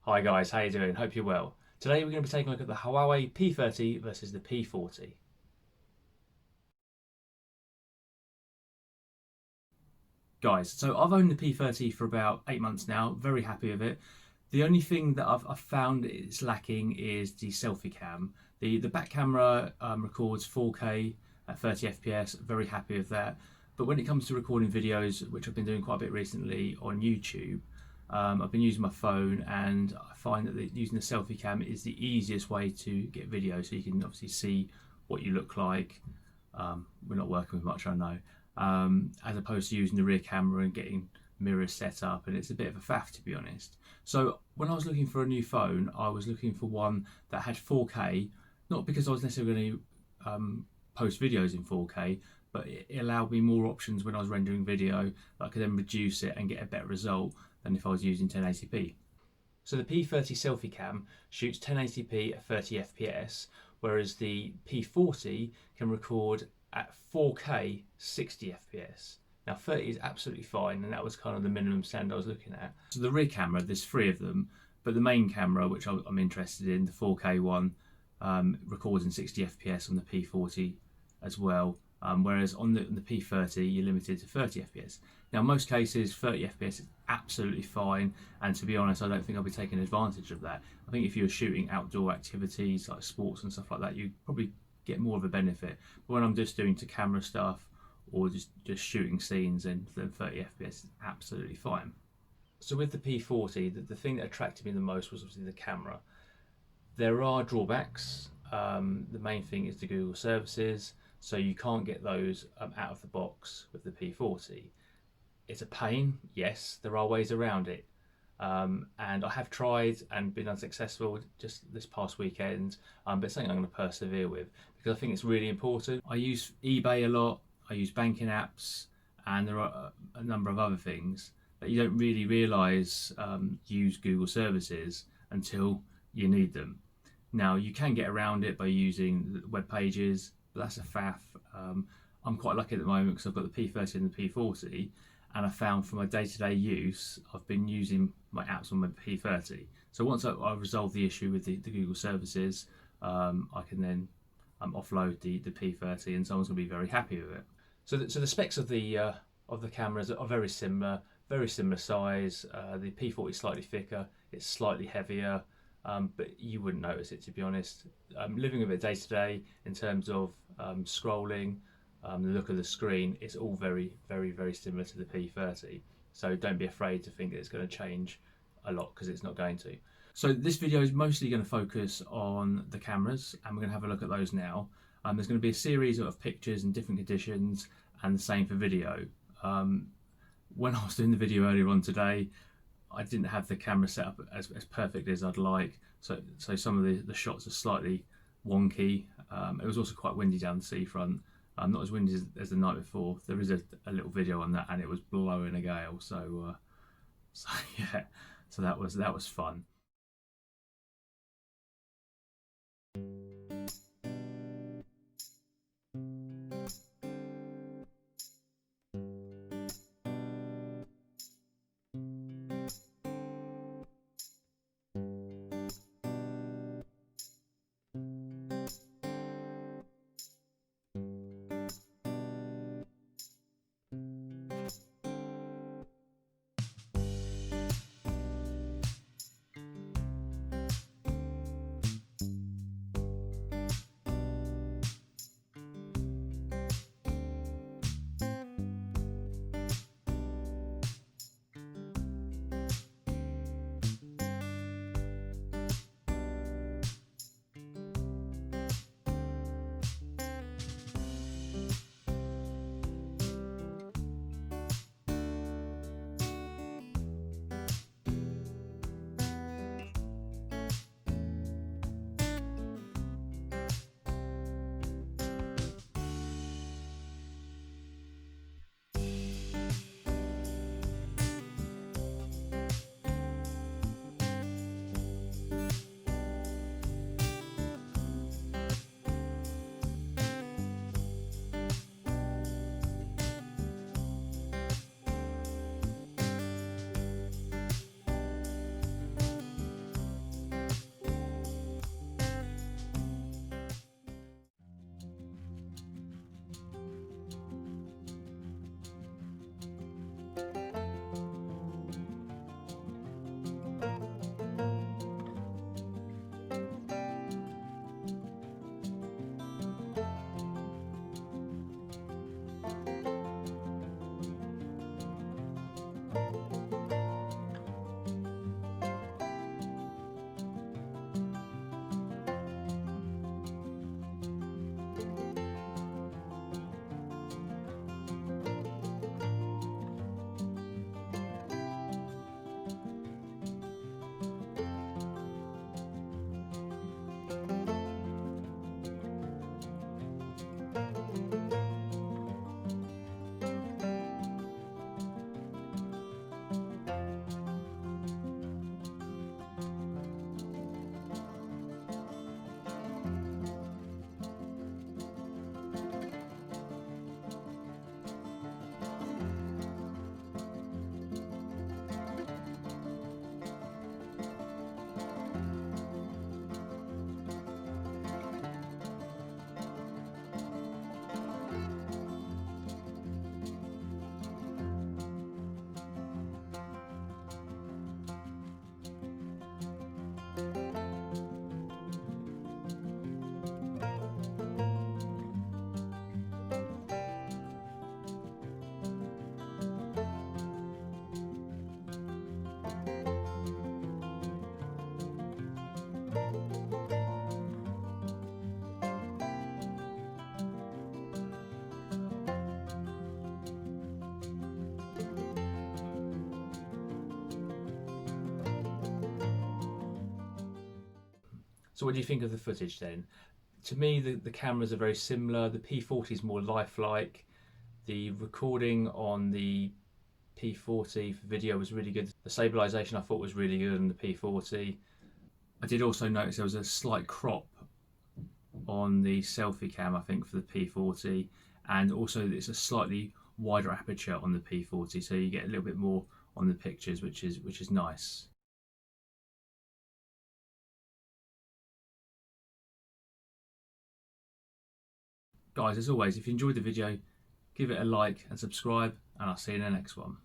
Hi guys, how you doing? Hope you're well. Today we're going to be taking a look at the Huawei P30 versus the P40. Guys, so I've owned the P30 for about 8 months now, very happy with it. The only thing that I've found it's lacking is the selfie cam. The back camera records 4K at 30 FPS, very happy with that. But when it comes to recording videos, which I've been doing quite a bit recently on YouTube, I've been using my phone, and I find that using the selfie cam is the easiest way to get video, so you can obviously see what you look like. We're not working with much, I know, as opposed to using the rear camera and getting mirrors set up, and it's a bit of a faff, to be honest. So when I was looking for a new phone, I was looking for one that had 4K, not because I was necessarily going to post videos in 4K, but it allowed me more options when I was rendering video. I could then reduce it and get a better result than if I was using 1080p. So the P30 selfie cam shoots 1080p at 30 FPS, whereas the P40 can record at 4K 60 FPS. Now 30 is absolutely fine, and that was kind of the minimum standard I was looking at. So the rear camera, there's 3 of them, but the main camera, which I'm interested in, the 4K one, records in 60 FPS on the P40 as well. Whereas on the P30 you're limited to 30 FPS. Now in most cases 30 FPS is absolutely fine, and to be honest I don't think I'll be taking advantage of that. I think if you're shooting outdoor activities like sports and stuff like that, you probably get more of a benefit. But when I'm just doing to camera stuff or just shooting scenes, then 30 FPS is absolutely fine. So with the P40, the thing that attracted me the most was obviously the camera. There are drawbacks. The main thing is the Google services, so you can't get those out of the box with the P40. It's a pain, yes, there are ways around it. And I have tried and been unsuccessful just this past weekend, but it's something I'm going to persevere with because I think it's really important. I use eBay a lot, I use banking apps, and there are a number of other things that you don't really realise use Google services until you need them. Now you can get around it by using web pages, but that's a faff. I'm quite lucky at the moment because I've got the P30 and the P40, and I found for my day-to-day use I've been using my apps on my P30. So once I resolve the issue with the Google services, I can then offload the P30, and someone's going to be very happy with it. So the specs of the cameras are very similar size. The P40 is slightly thicker, it's slightly heavier. But you wouldn't notice it, to be honest. Living with it day to day, in terms of scrolling, the look of the screen, it's all very similar to the P30. So don't be afraid to think that it's going to change a lot, because it's not going to. So this video is mostly going to focus on the cameras, and we're going to have a look at those now. There's going to be a series of pictures in different conditions, and the same for video. When I was doing the video earlier on today, I didn't have the camera set up as perfect as I'd like, so some of the shots are slightly wonky. It was also quite windy down the seafront, not as windy as the night before. There is a little video on that, and it was blowing a gale, so yeah, so that was fun. So what do you think of the footage then? To me, the cameras are very similar. The P40 is more lifelike. The recording on the P40 for video was really good. The stabilization I thought was really good on the P40. I did also notice there was a slight crop on the selfie cam, I think, for the P40, and also it's a slightly wider aperture on the P40, so you get a little bit more on the pictures, which is nice. Guys, as always, if you enjoyed the video, give it a like and subscribe, and I'll see you in the next one.